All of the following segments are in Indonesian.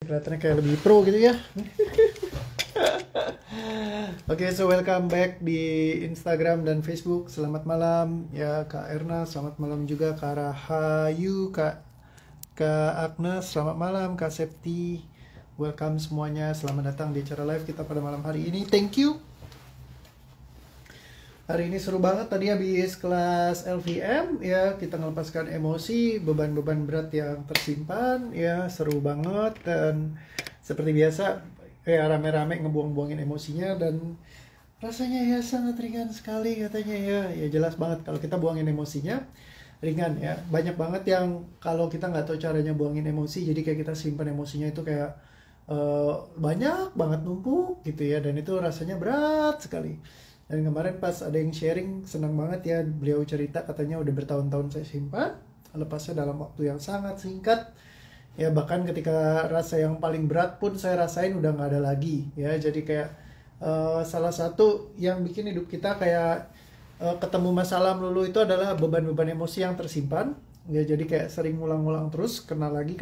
kelihatannya kayak lebih pro gitu ya. Oke, so welcome back di Instagram dan Facebook. Selamat malam ya Kak Erna, selamat malam juga Kak Rahayu, Kak Agnes, selamat malam Kak Septi. Welcome semuanya, selamat datang di acara live kita pada malam hari ini. Thank you. Hari ini seru banget, tadi habis kelas LVM ya, kita melepaskan emosi, beban-beban berat yang tersimpan ya, seru banget. Dan seperti biasa ya, rame-rame ngebuang-buangin emosinya, dan rasanya ya sangat ringan sekali katanya ya. Ya jelas banget kalau kita buangin emosinya ringan ya. Banyak banget yang kalau kita nggak tahu caranya buangin emosi, jadi kayak kita simpan emosinya itu kayak banyak banget numpuk gitu ya, dan itu rasanya berat sekali. Dan kemarin pas ada yang sharing, senang banget ya, beliau cerita katanya udah bertahun-tahun saya simpan, lepasnya dalam waktu yang sangat singkat ya, bahkan ketika rasa yang paling berat pun saya rasain udah nggak ada lagi ya. Jadi kayak salah satu yang bikin hidup kita kayak ketemu masalah melulu itu adalah beban-beban emosi yang tersimpan ya. Jadi kayak sering ngulang-ngulang terus, kena lagi.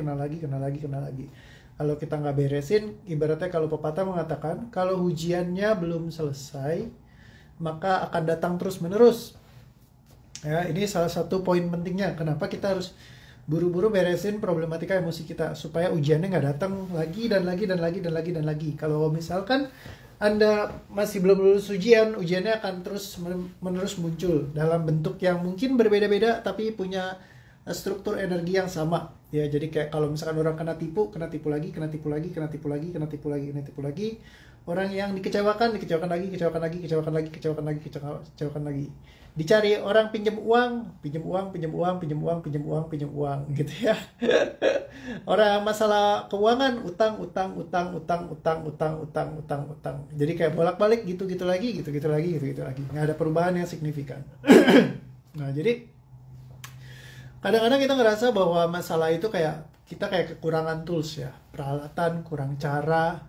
Kalau kita nggak beresin, ibaratnya kalau pepatah mengatakan kalau ujiannya belum selesai maka akan datang terus menerus ya. Ini salah satu poin pentingnya kenapa kita harus buru-buru beresin problematika emosi kita, supaya ujiannya nggak datang lagi dan lagi. Kalau misalkan Anda masih belum lulus ujian, ujiannya akan terus menerus muncul dalam bentuk yang mungkin berbeda-beda tapi punya struktur energi yang sama ya. Jadi kayak kalau misalkan orang kena tipu lagi. Orang yang dikecewakan lagi. Dicari orang pinjam uang gitu ya. Orang masalah keuangan, utang. Jadi kayak bolak-balik gitu lagi. Nggak ada perubahan yang signifikan. Nah, jadi kadang-kadang kita ngerasa bahwa masalah itu kayak kita kayak kekurangan tools ya, peralatan, kurang cara,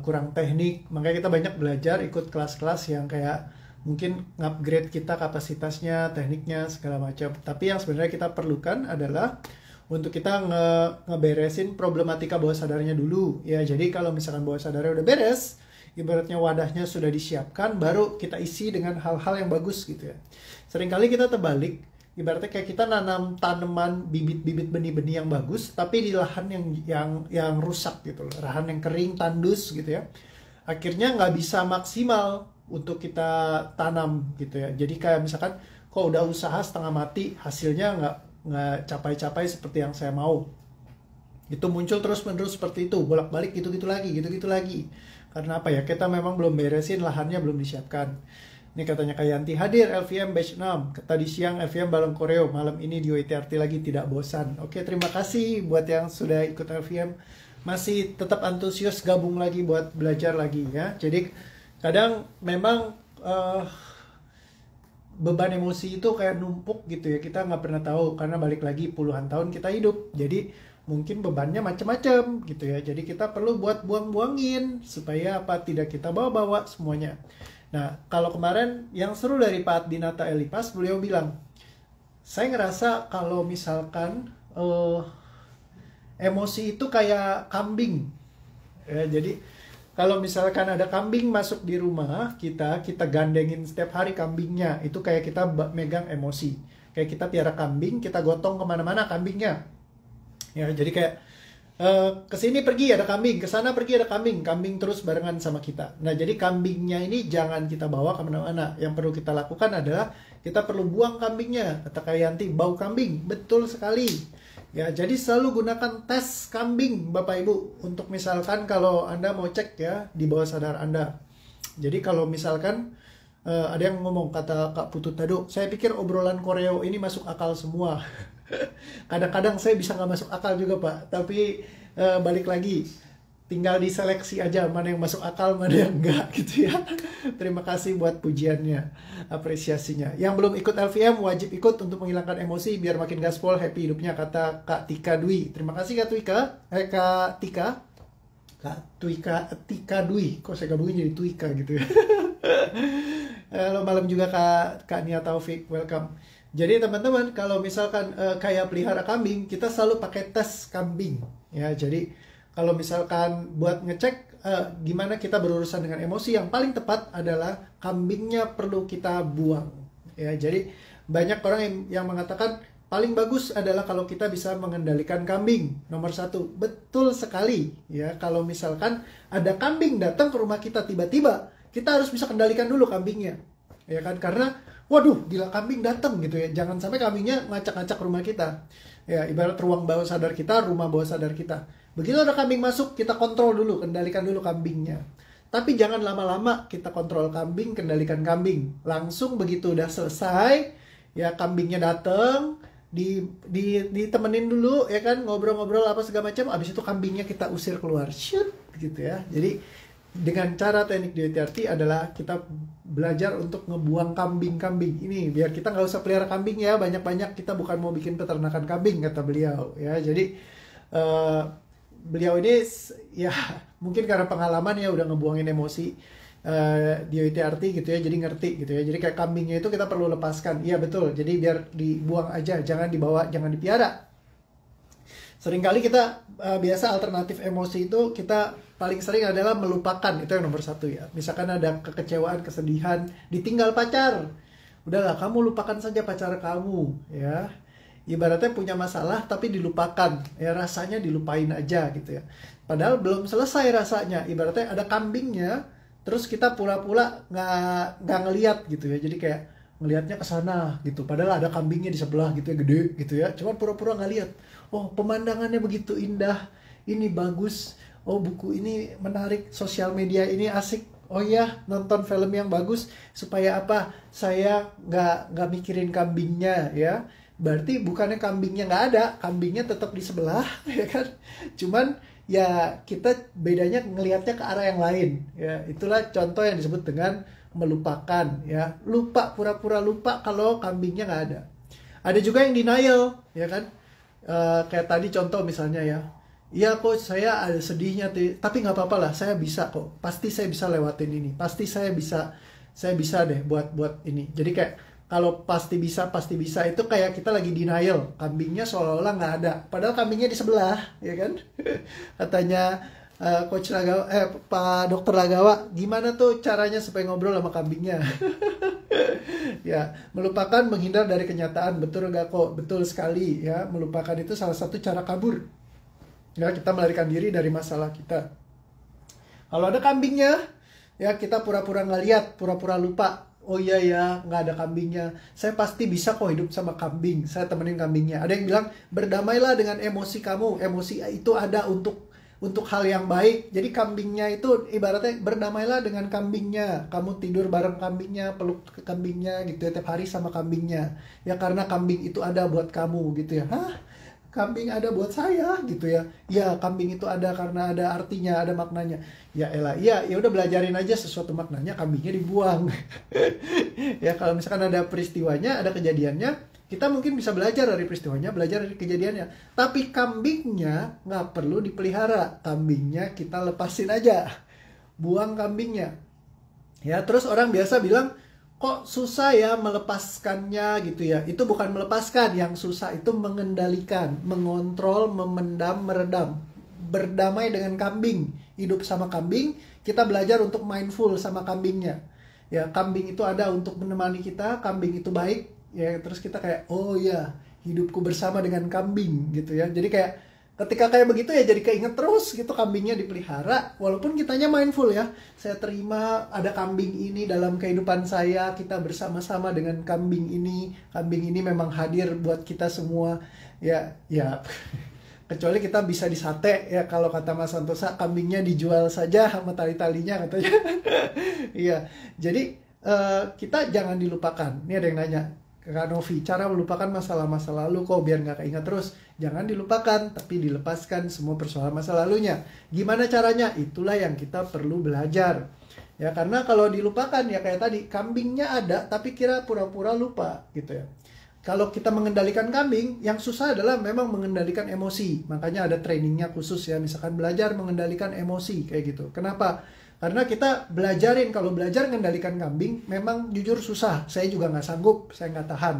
kurang teknik. Makanya kita banyak belajar, ikut kelas-kelas yang kayak mungkin upgrade kita kapasitasnya, tekniknya, segala macam. Tapi yang sebenarnya kita perlukan adalah untuk kita ngeberesin problematika bawah sadarnya dulu ya. Jadi kalau misalkan bawah sadarnya udah beres, ibaratnya wadahnya sudah disiapkan, baru kita isi dengan hal-hal yang bagus gitu ya. Seringkali kita terbalik, ibaratnya kayak kita nanam tanaman bibit-bibit benih-benih yang bagus, tapi di lahan yang rusak gitu loh, lahan yang kering, tandus gitu ya. Akhirnya nggak bisa maksimal untuk kita tanam gitu ya. Jadi kayak misalkan kok udah usaha setengah mati, hasilnya nggak capai-capai seperti yang saya mau. Itu muncul terus-menerus seperti itu, bolak-balik gitu lagi. Karena apa ya? Kita memang belum beresin, lahannya belum disiapkan. Ini katanya Kak Yanti, hadir LVM batch 6. Tadi siang LVM Balong Koreo, malam ini di WTRT lagi, tidak bosan. Oke, terima kasih buat yang sudah ikut LVM. Masih tetap antusias gabung lagi buat belajar lagi ya. Jadi kadang memang beban emosi itu kayak numpuk gitu ya. Kita nggak pernah tahu karena balik lagi puluhan tahun kita hidup. Jadi mungkin bebannya macam-macam gitu ya. Jadi kita perlu buat buang-buangin supaya apa, tidak kita bawa-bawa semuanya. Nah, kalau kemarin yang seru dari Pak Dinata Elipas, beliau bilang, saya ngerasa kalau misalkan emosi itu kayak kambing ya. Jadi kalau misalkan ada kambing masuk di rumah kita gandengin setiap hari kambingnya, itu kayak kita megang emosi. Kayak kita piara kambing, kita gotong kemana-mana kambingnya ya. Jadi kayak kesini pergi ada kambing, kesana pergi ada kambing terus barengan sama kita. Nah, jadi kambingnya ini jangan kita bawa kemana-mana. Yang perlu kita lakukan adalah kita perlu buang kambingnya. Kata Kak Yanti, bau kambing, betul sekali ya. Jadi selalu gunakan tes kambing Bapak Ibu, untuk misalkan kalau Anda mau cek ya di bawah sadar Anda. Jadi kalau misalkan ada yang ngomong, kata Kak Putut Tado, saya pikir obrolan Koreo ini masuk akal semua. Kadang-kadang saya bisa nggak masuk akal juga Pak, tapi balik lagi, tinggal diseleksi aja mana yang masuk akal, mana yang enggak gitu ya. Terima kasih buat pujiannya, apresiasinya. Yang belum ikut LVM wajib ikut untuk menghilangkan emosi biar makin gaspol, happy hidupnya, kata Kak Tika Dwi. Terima kasih Kak Tika Dwi. Kok saya gabungin jadi Twika gitu ya. Halo malam juga Kak Nia Taufik, welcome. Jadi teman-teman, kalau misalkan kayak pelihara kambing, kita selalu pakai tes kambing ya. Jadi kalau misalkan buat ngecek gimana kita berurusan dengan emosi, yang paling tepat adalah kambingnya perlu kita buang. Ya, jadi banyak orang yang mengatakan paling bagus adalah kalau kita bisa mengendalikan kambing. Nomor satu, betul sekali. Ya, kalau misalkan ada kambing datang ke rumah kita tiba-tiba, kita harus bisa kendalikan dulu kambingnya. Ya kan, karena waduh, gila kambing datang gitu ya. Jangan sampai kambingnya ngacak-ngacak rumah kita. Ya, ibarat ruang bawah sadar kita, rumah bawah sadar kita. Begitu ada kambing masuk, kita kontrol dulu, kendalikan dulu kambingnya. Tapi jangan lama-lama kita kontrol kambing, kendalikan kambing. Langsung begitu udah selesai, ya kambingnya datang, ditemenin dulu ya kan, ngobrol-ngobrol apa segala macam, abis itu kambingnya kita usir keluar, shoot gitu ya. Jadi dengan cara teknik DOTRT adalah kita belajar untuk ngebuang kambing-kambing ini, biar kita nggak usah pelihara kambing ya banyak-banyak, kita bukan mau bikin peternakan kambing kata beliau ya. Jadi beliau ini ya mungkin karena pengalaman ya udah ngebuangin emosi DOTRT gitu ya, jadi ngerti gitu ya. Jadi kayak kambingnya itu kita perlu lepaskan, iya betul, jadi biar dibuang aja, jangan dibawa, jangan dipiara. Seringkali kita biasa alternatif emosi itu kita paling sering adalah melupakan, itu yang nomor satu ya. Misalkan ada kekecewaan, kesedihan, ditinggal pacar, udahlah kamu lupakan saja pacar kamu ya. Ibaratnya punya masalah tapi dilupakan, ya rasanya dilupain aja gitu ya. Padahal belum selesai rasanya, ibaratnya ada kambingnya, terus kita pura-pura nggak ngelihat gitu ya. Jadi kayak ngelihatnya ke sana gitu, padahal ada kambingnya di sebelah gitu ya, gede gitu ya. Cuman pura-pura nggak lihat. Oh, pemandangannya begitu indah, ini bagus. Oh, buku ini menarik, sosial media ini asik. Oh ya, nonton film yang bagus supaya apa? Saya nggak mikirin kambingnya ya. Berarti bukannya kambingnya nggak ada, kambingnya tetap di sebelah, ya kan? Cuman ya kita bedanya ngelihatnya ke arah yang lain, ya. Itulah contoh yang disebut dengan melupakan, ya. Lupa, pura-pura lupa kalau kambingnya nggak ada. Ada juga yang denial, ya kan? Kayak tadi contoh misalnya ya. Iya kok saya ada sedihnya, tapi nggak apa-apa lah, saya bisa kok. Pasti saya bisa lewatin ini. Pasti saya bisa deh buat ini. Jadi kayak kalau pasti bisa itu kayak kita lagi denial, kambingnya seolah-olah nggak ada, padahal kambingnya di sebelah, ya kan? Katanya Coach Ragawa, Pak Dokter Ragawa, gimana tuh caranya supaya ngobrol sama kambingnya? Ya, melupakan, menghindar dari kenyataan, betul nggak kok? Betul sekali ya, melupakan itu salah satu cara kabur. Ya, kita melarikan diri dari masalah kita. Kalau ada kambingnya, ya kita pura-pura nggak lihat, pura-pura lupa. Oh iya ya, nggak ada kambingnya. Saya pasti bisa kok hidup sama kambing. Saya temenin kambingnya. Ada yang bilang, berdamailah dengan emosi kamu. Emosi itu ada untuk hal yang baik. Jadi kambingnya itu ibaratnya berdamailah dengan kambingnya. Kamu tidur bareng kambingnya, peluk ke kambingnya gitu ya, tiap hari sama kambingnya. Ya karena kambing itu ada buat kamu gitu ya. Hah? Kambing ada buat saya gitu ya. Ya, kambing itu ada karena ada artinya, ada maknanya. Ya elah, ya udah belajarin aja sesuatu maknanya, kambingnya dibuang. Ya kalau misalkan ada peristiwanya, ada kejadiannya, kita mungkin bisa belajar dari peristiwanya, belajar dari kejadiannya. Tapi kambingnya nggak perlu dipelihara, kambingnya kita lepasin aja, buang kambingnya. Ya terus orang biasa bilang, kok susah ya melepaskannya gitu ya. Itu bukan melepaskan, yang susah itu mengendalikan, mengontrol, memendam, meredam. Berdamai dengan kambing, hidup sama kambing, kita belajar untuk mindful sama kambingnya. Ya, kambing itu ada untuk menemani kita, kambing itu baik, ya terus kita kayak, oh ya, hidupku bersama dengan kambing gitu ya. Jadi kayak ketika kayak begitu ya jadi keinget terus gitu, kambingnya dipelihara, walaupun kitanya mindful ya. Saya terima ada kambing ini dalam kehidupan saya, kita bersama-sama dengan kambing ini. Kambing ini memang hadir buat kita semua. Ya. Kecuali kita bisa disate ya, kalau kata Mas Santosa, kambingnya dijual saja sama tali-talinya katanya. Iya. Jadi kita jangan dilupakan. Ini ada yang nanya, Kak Novi, cara melupakan masa lalu kok biar nggak keinget terus? Jangan dilupakan, tapi dilepaskan semua persoalan masa lalunya. Gimana caranya? Itulah yang kita perlu belajar. Ya, karena kalau dilupakan ya kayak tadi, kambingnya ada, tapi kira pura-pura lupa gitu ya. Kalau kita mengendalikan kambing, yang susah adalah memang mengendalikan emosi. Makanya ada trainingnya khusus ya, misalkan belajar mengendalikan emosi kayak gitu. Kenapa? Karena kita belajarin, kalau belajar mengendalikan kambing, memang jujur susah. Saya juga nggak sanggup, saya nggak tahan.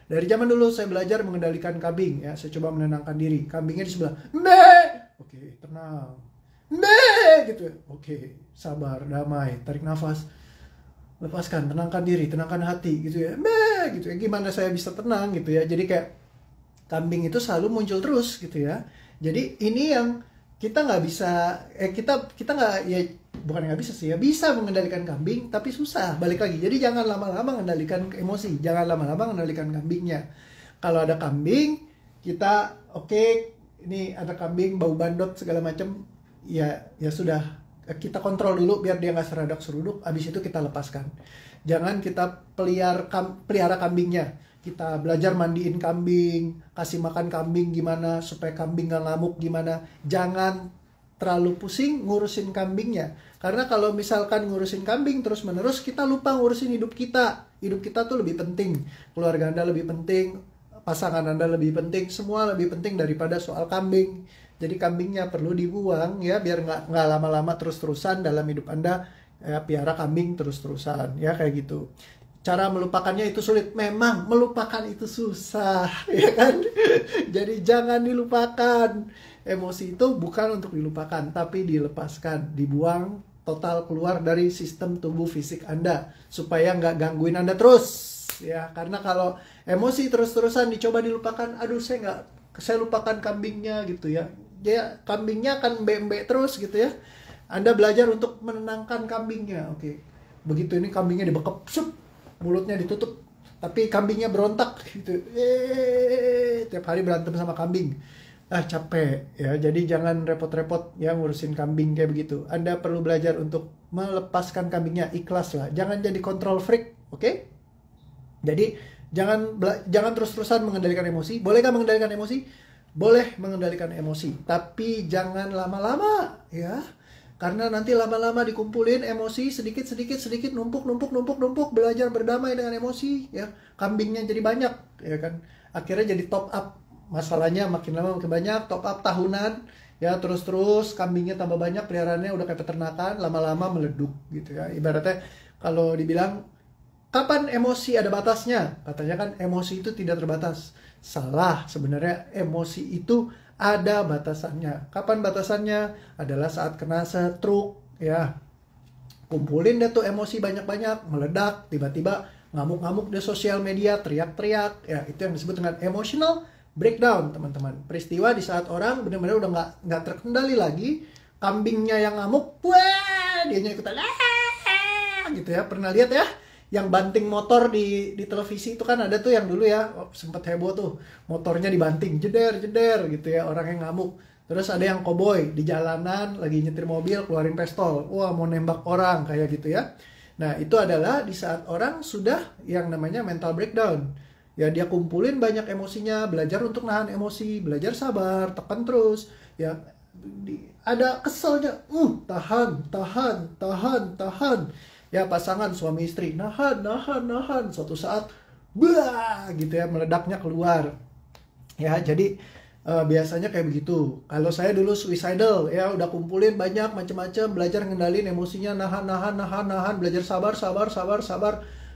Dari zaman dulu saya belajar mengendalikan kambing, ya saya coba menenangkan diri. Kambingnya di sebelah, mbe, Oke, tenang. Mbe gitu. Oke, sabar, damai, tarik nafas. Lepaskan, tenangkan diri, tenangkan hati gitu ya. Mbe gitu ya. Gimana saya bisa tenang gitu ya. Jadi kayak kambing itu selalu muncul terus gitu ya. Jadi ini yang kita nggak bisa, kita nggak, ya bukan nggak bisa sih ya, bisa mengendalikan kambing tapi susah. Balik lagi, jadi jangan lama-lama mengendalikan emosi, jangan lama-lama mengendalikan kambingnya. Kalau ada kambing, kita oke, ini ada kambing bau bandot segala macam, ya sudah, kita kontrol dulu biar dia nggak seradak seruduk. Abis itu kita lepaskan. Jangan kita pelihara kambingnya. Kita belajar mandiin kambing, kasih makan kambing gimana supaya kambing nggak ngamuk gimana. Jangan terlalu pusing ngurusin kambingnya. Karena kalau misalkan ngurusin kambing terus menerus, kita lupa ngurusin hidup kita. Hidup kita tuh lebih penting. Keluarga Anda lebih penting, pasangan Anda lebih penting, semua lebih penting daripada soal kambing. Jadi kambingnya perlu dibuang ya, biar nggak lama-lama terus-terusan dalam hidup Anda ya, piara kambing terus-terusan ya, kayak gitu. Cara melupakannya itu sulit, memang melupakan itu susah ya kan. Jadi jangan dilupakan. Emosi itu bukan untuk dilupakan, tapi dilepaskan, dibuang total, keluar dari sistem tubuh fisik Anda supaya nggak gangguin Anda terus ya. Karena kalau emosi terus-terusan dicoba dilupakan, aduh saya lupakan kambingnya gitu ya. Ya kambingnya akan mbek-mbek terus gitu ya. Anda belajar untuk menenangkan kambingnya. Oke. Begitu ini kambingnya dibekep, mulutnya ditutup, tapi kambingnya berontak gitu. Tiap hari berantem sama kambing. Capek ya. Jadi jangan repot-repot ya ngurusin kambing kayak begitu. Anda perlu belajar untuk melepaskan kambingnya, ikhlas lah. Jangan jadi control freak, oke? Jadi jangan terus-terusan mengendalikan emosi. Bolehkah mengendalikan emosi? Boleh mengendalikan emosi, tapi jangan lama-lama ya. Karena nanti lama-lama dikumpulin emosi sedikit numpuk, belajar berdamai dengan emosi ya. Kambingnya jadi banyak ya kan. Akhirnya jadi top up. Masalahnya makin lama makin banyak, top up tahunan ya, terus kambingnya tambah banyak, peliharaannya udah kayak peternakan, lama-lama meleduk gitu ya. Ibaratnya kalau dibilang kapan emosi ada batasnya? Katanya kan emosi itu tidak terbatas. Salah, sebenarnya emosi itu ada batasannya. Kapan batasannya? Adalah saat kena stroke ya. Kumpulin deh tuh emosi banyak-banyak, meledak, tiba-tiba ngamuk-ngamuk di sosial media, teriak-teriak ya. Itu yang disebut dengan emotional breakdown, teman-teman. Peristiwa di saat orang benar-benar udah nggak terkendali lagi, kambingnya yang ngamuk, wah, dianya ikutan gitu ya. Pernah lihat ya yang banting motor di televisi itu kan, ada tuh yang dulu ya, sempat heboh tuh, motornya dibanting jeder gitu ya, orang yang ngamuk. Terus ada yang koboi di jalanan lagi nyetir mobil keluarin pistol, wah mau nembak orang kayak gitu ya. Nah itu adalah di saat orang sudah yang namanya mental breakdown ya. Dia kumpulin banyak emosinya, belajar untuk nahan emosi, belajar sabar, tekan terus ya. Ada keselnya, tahan ya. Pasangan suami istri nahan, suatu saat bah gitu ya, meledaknya keluar ya. Jadi biasanya kayak begitu. Kalau saya dulu suicidal ya, udah kumpulin banyak macam-macam, belajar ngendalin emosinya, nahan, belajar sabar,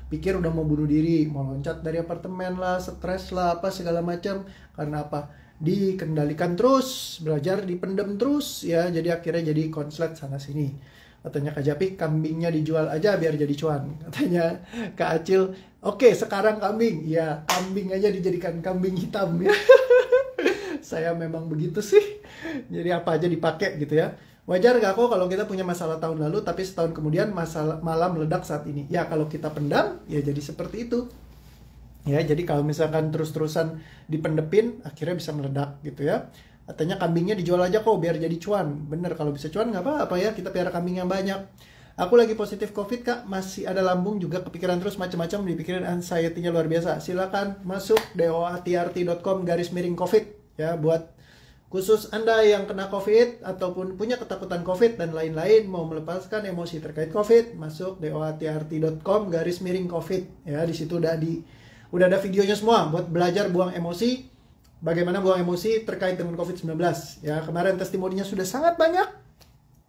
pikir udah mau bunuh diri, mau loncat dari apartemen lah, stres lah, apa segala macam. Karena apa? Dikendalikan terus, belajar dipendem terus ya. Jadi akhirnya jadi konslet sana sini. Katanya Kak Japi, kambingnya dijual aja biar jadi cuan. Katanya Kak Acil, oke sekarang kambing. Ya kambing aja dijadikan kambing hitam ya. Saya memang begitu sih. Jadi apa aja dipakai gitu ya. Wajar gak kok kalau kita punya masalah tahun lalu, tapi setahun kemudian masalah malah meledak saat ini. Ya kalau kita pendam, ya jadi seperti itu. Ya jadi kalau misalkan terus-terusan dipendepin, akhirnya bisa meledak gitu ya. Katanya kambingnya dijual aja kok biar jadi cuan. Bener, kalau bisa cuan nggak apa-apa ya, kita piara kambing yang banyak. Aku lagi positif COVID Kak, masih ada lambung juga, kepikiran terus macam-macam, dipikirin anxiety-nya luar biasa. Silakan masuk doatrt.com/COVID ya, buat khusus Anda yang kena COVID ataupun punya ketakutan COVID dan lain-lain, mau melepaskan emosi terkait COVID, masuk doatrt.com/COVID ya. Di situ udah ada videonya semua buat belajar buang emosi. Bagaimana buang emosi terkait dengan COVID-19 ya. Kemarin testimoninya sudah sangat banyak.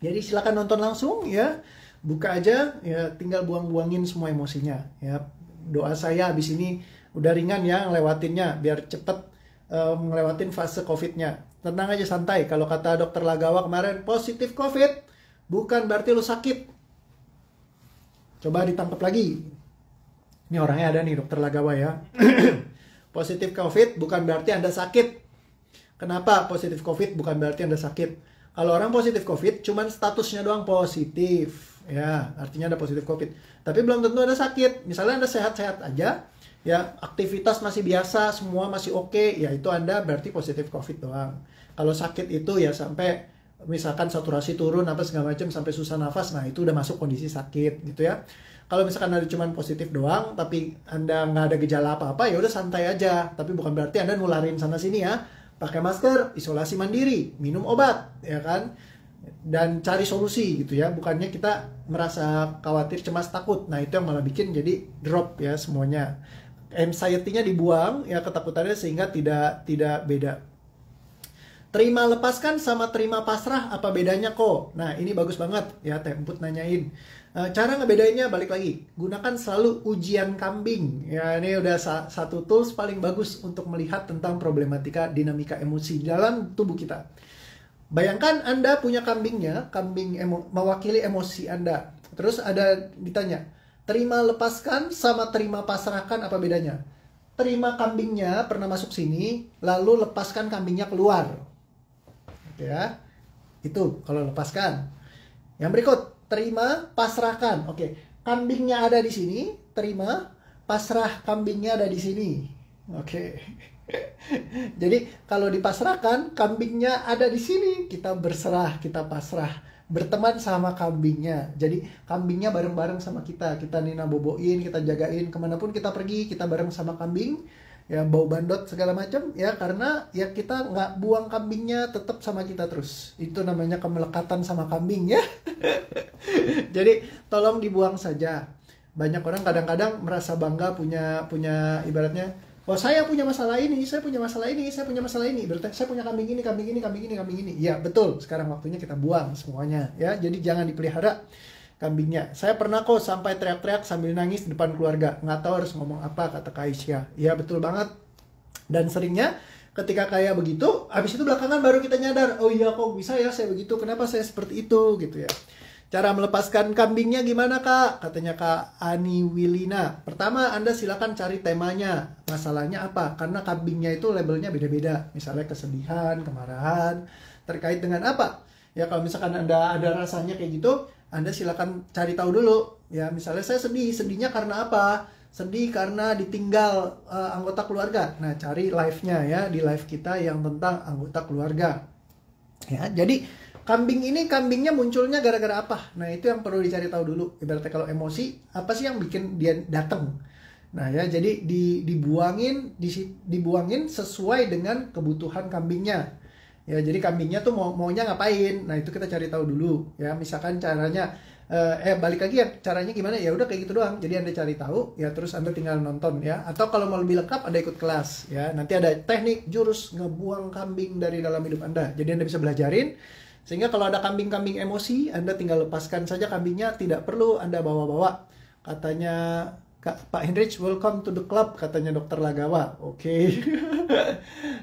Jadi silakan nonton langsung ya. Buka aja ya, tinggal buang-buangin semua emosinya ya. Doa saya habis ini udah ringan ya ngelewatinnya, biar cepet ngelewatin fase COVID-nya. tenang aja, santai. Kalau kata dokter Lagawa kemarin, positif COVID bukan berarti lu sakit. Coba ditangkap lagi. Ini orangnya ada nih, dokter Lagawa ya. Positif COVID bukan berarti Anda sakit. Kenapa positif COVID bukan berarti Anda sakit? Kalau orang positif COVID, cuman statusnya doang positif. Ya, artinya ada positif COVID. Tapi belum tentu Anda sakit. Misalnya Anda sehat-sehat aja, ya aktivitas masih biasa, semua masih oke, ya itu Anda berarti positif COVID doang. Kalau sakit itu ya sampai misalkan saturasi turun apa segala macam sampai susah nafas, nah itu udah masuk kondisi sakit gitu ya. Kalau misalkan Anda cuma positif doang tapi Anda nggak ada gejala apa-apa, ya udah santai aja. Tapi bukan berarti Anda nularin sana sini ya. Pakai masker, isolasi mandiri, minum obat, ya kan? Dan cari solusi gitu ya. Bukannya kita merasa khawatir, cemas, takut. Nah, itu yang malah bikin jadi drop ya semuanya. Anxiety-nya dibuang ya, ketakutannya, sehingga tidak beda. Terima lepaskan sama terima pasrah apa bedanya kok? Nah, ini bagus banget ya, Temput nanyain. Cara ngebedainnya balik lagi, gunakan selalu ujian kambing. Ya, ini udah satu tools paling bagus untuk melihat tentang problematika dinamika emosi dalam tubuh kita. Bayangkan Anda punya kambingnya, mewakili emosi Anda. Terus ada ditanya, terima lepaskan sama terima pasrahkan apa bedanya? Terima kambingnya pernah masuk sini, lalu lepaskan kambingnya keluar. Ya, itu kalau lepaskan. Yang berikut, terima, pasrahkan. Oke, kambingnya ada di sini, terima, pasrah kambingnya ada di sini. Oke. Jadi kalau dipasrahkan, kambingnya ada di sini, kita berserah, kita pasrah, berteman sama kambingnya. Jadi kambingnya bareng-bareng sama kita nina boboin, kita jagain kemanapun kita pergi, kita bareng sama kambing. Ya, bau bandot segala macam ya, karena ya kita nggak buang kambingnya, tetap sama kita terus. Itu namanya kemelekatan sama kambing ya. Jadi tolong dibuang saja. Banyak orang kadang-kadang merasa bangga punya ibaratnya, oh saya punya masalah ini, saya punya masalah ini, saya punya masalah ini, berarti saya punya kambing ini, kambing ini, kambing ini, kambing ini. Ya betul, sekarang waktunya kita buang semuanya ya. Jadi jangan dipelihara kambingnya. Saya pernah kok sampai teriak-teriak sambil nangis di depan keluarga. Nggak tahu harus ngomong apa, kata Kak Aisyah. Ya betul banget. Dan seringnya ketika kayak begitu, habis itu belakangan baru kita nyadar, oh iya kok bisa ya saya begitu, kenapa saya seperti itu gitu ya. Cara melepaskan kambingnya gimana Kak? Katanya Kak Ani Wilina. Pertama, Anda silakan cari temanya. Masalahnya apa? Karena kambingnya itu labelnya beda-beda. Misalnya kesedihan, kemarahan, terkait dengan apa? Ya kalau misalkan Anda ada rasanya kayak gitu, Anda silakan cari tahu dulu. Ya misalnya saya sedih, sedihnya karena apa? Sedih karena ditinggal anggota keluarga. Nah cari live-nya ya, di live kita yang tentang anggota keluarga. Ya jadi kambingnya munculnya gara-gara apa? Nah itu yang perlu dicari tahu dulu. Ibaratnya kalau emosi, apa sih yang bikin dia datang? Nah ya jadi dibuangin sesuai dengan kebutuhan kambingnya. Ya jadi kambingnya tuh maunya ngapain? Nah itu kita cari tahu dulu. Ya misalkan caranya, balik lagi ya caranya gimana? Ya udah kayak gitu doang. Jadi Anda cari tahu, ya terus Anda tinggal nonton ya. Atau kalau mau lebih lengkap, Anda ikut kelas ya. Nanti ada teknik jurus ngebuang kambing dari dalam hidup Anda. Jadi Anda bisa belajarin. Sehingga kalau ada kambing-kambing emosi, Anda tinggal lepaskan saja kambingnya, tidak perlu Anda bawa-bawa. Katanya Pak Heinrich, welcome to the club, katanya dokter Lagawa. Oke.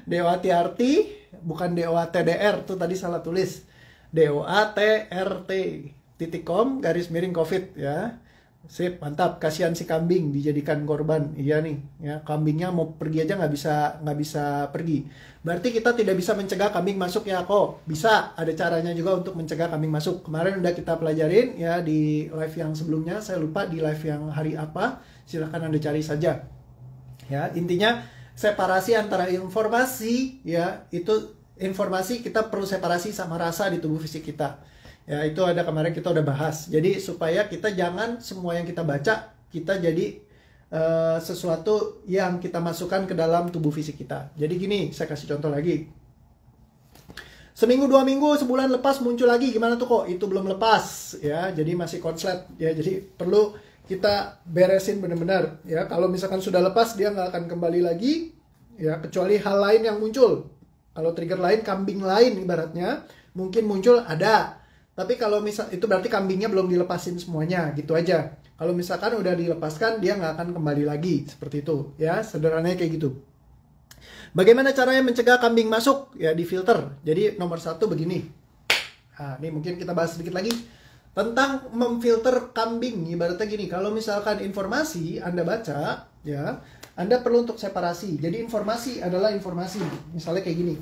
Dewati Arti, bukan DOATDR, tuh tadi salah tulis. DOATRT.com /COVID ya. Sip, mantap. Kasihan si kambing dijadikan korban. Iya nih, ya kambingnya mau pergi aja nggak bisa pergi. Berarti kita tidak bisa mencegah kambing masuk ya kok. Bisa, ada caranya juga untuk mencegah kambing masuk. Kemarin udah kita pelajarin ya di live yang sebelumnya. Saya lupa di live yang hari apa. Silahkan Anda cari saja. Ya, intinya separasi antara informasi ya, itu informasi kita perlu separasi sama rasa di tubuh fisik kita. Ya itu ada kemarin kita udah bahas. Jadi supaya kita jangan semua yang kita baca kita jadi sesuatu yang kita masukkan ke dalam tubuh fisik kita. Jadi gini, saya kasih contoh lagi. Seminggu, 2 minggu, sebulan lepas muncul lagi, gimana tuh kok? Itu belum lepas ya. Jadi masih konslet ya. Jadi perlu kita beresin benar-benar ya. Kalau misalkan sudah lepas dia nggak akan kembali lagi ya, kecuali hal lain yang muncul. Kalau trigger lain, kambing lain ibaratnya mungkin muncul ada. Tapi kalau misal itu berarti kambingnya belum dilepasin semuanya, gitu aja. Kalau misalkan udah dilepaskan, dia nggak akan kembali lagi, seperti itu. Ya, sederhananya kayak gitu. Bagaimana caranya mencegah kambing masuk? Ya, di filter. Jadi nomor satu begini. Nah, ini mungkin kita bahas sedikit lagi tentang memfilter kambing. Ibaratnya gini, kalau misalkan informasi Anda baca, ya, Anda perlu untuk separasi. Jadi informasi adalah informasi. Misalnya kayak gini.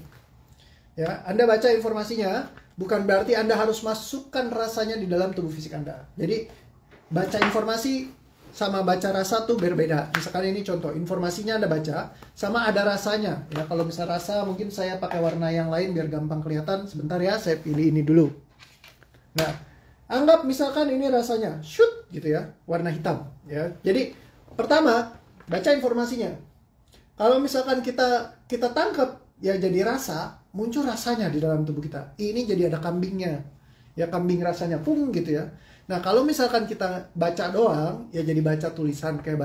Ya, Anda baca informasinya, bukan berarti Anda harus masukkan rasanya di dalam tubuh fisik Anda. Jadi baca informasi sama baca rasa tuh berbeda. Misalkan ini contoh, informasinya Anda baca sama ada rasanya. Ya, kalau misal rasa mungkin saya pakai warna yang lain biar gampang kelihatan. Sebentar ya, saya pilih ini dulu. Nah, anggap misalkan ini rasanya shoot gitu ya, warna hitam ya. Jadi pertama baca informasinya. Kalau misalkan kita tangkap ya jadi rasa, muncul rasanya di dalam tubuh kita. Ini jadi ada kambingnya. Ya, kambing rasanya pung gitu ya. Nah, kalau misalkan kita baca doang, ya jadi baca tulisan kayak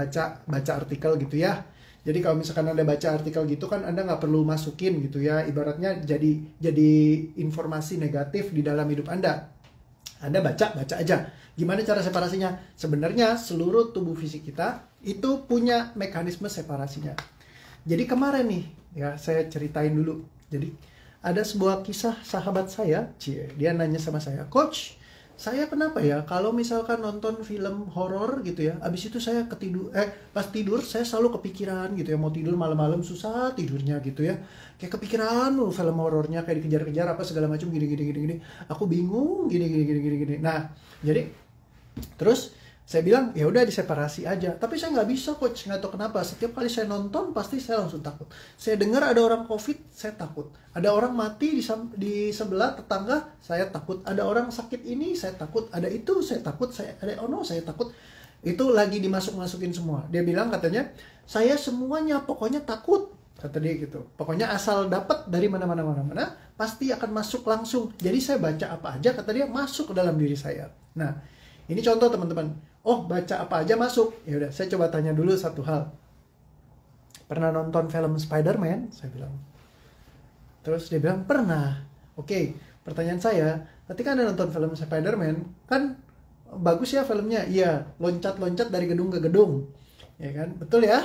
baca artikel gitu ya. Jadi kalau misalkan Anda baca artikel gitu kan Anda nggak perlu masukin gitu ya. Ibaratnya jadi informasi negatif di dalam hidup Anda. Anda baca aja. Gimana cara separasinya? Sebenarnya seluruh tubuh fisik kita itu punya mekanisme separasinya. Jadi kemarin nih, ya saya ceritain dulu. Jadi ada sebuah kisah sahabat saya, dia nanya sama saya, "Coach, saya kenapa ya kalau misalkan nonton film horor gitu ya, abis itu saya pas tidur saya selalu kepikiran gitu ya, mau tidur malam-malam susah tidurnya gitu ya, kayak kepikiran film horornya kayak dikejar-kejar apa segala macam gini, aku bingung gini. Nah, jadi terus saya bilang ya udah diseparasi aja, tapi saya nggak bisa coach, nggak tahu kenapa setiap kali saya nonton pasti saya langsung takut. Saya dengar ada orang COVID, saya takut. Ada orang mati di sebelah tetangga, saya takut. Ada orang sakit ini, saya takut. Ada itu, saya takut. Saya takut. Itu lagi dimasuk-masukin semua. Dia bilang katanya, saya semuanya pokoknya takut. Kata dia gitu. Pokoknya asal dapat dari mana-mana, pasti akan masuk langsung. Jadi saya baca apa aja, kata dia, masuk ke dalam diri saya. Nah, ini contoh teman-teman. Oh, baca apa aja masuk. Ya udah, saya coba tanya dulu satu hal. Pernah nonton film Spider-Man? Saya bilang. Terus dia bilang, pernah. Oke, pertanyaan saya, ketika Anda nonton film Spider-Man, kan bagus ya filmnya? Iya, loncat-loncat dari gedung ke gedung. Ya kan? Betul ya?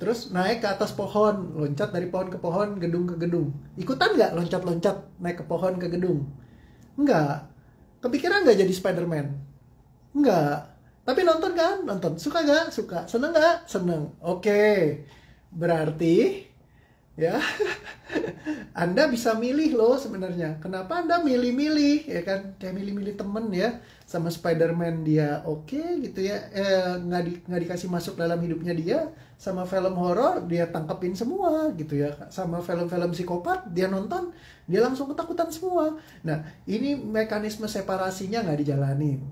Terus naik ke atas pohon, loncat dari pohon ke pohon, gedung ke gedung. Ikutan nggak loncat-loncat naik ke pohon ke gedung? Enggak. Kepikiran nggak jadi Spider-Man? Enggak. Tapi nonton kan? Nonton. Suka nggak? Suka. Seneng nggak? Seneng. Oke. Berarti ya Anda bisa milih loh sebenarnya. Kenapa Anda milih-milih ya kan? Kayak milih-milih temen ya. Sama Spider-Man dia oke gitu ya. Nggak dikasih masuk dalam hidupnya dia. Sama film horor dia tangkepin semua gitu ya. Sama film-film psikopat dia nonton, dia langsung ketakutan semua. Nah, ini mekanisme separasinya nggak dijalanin.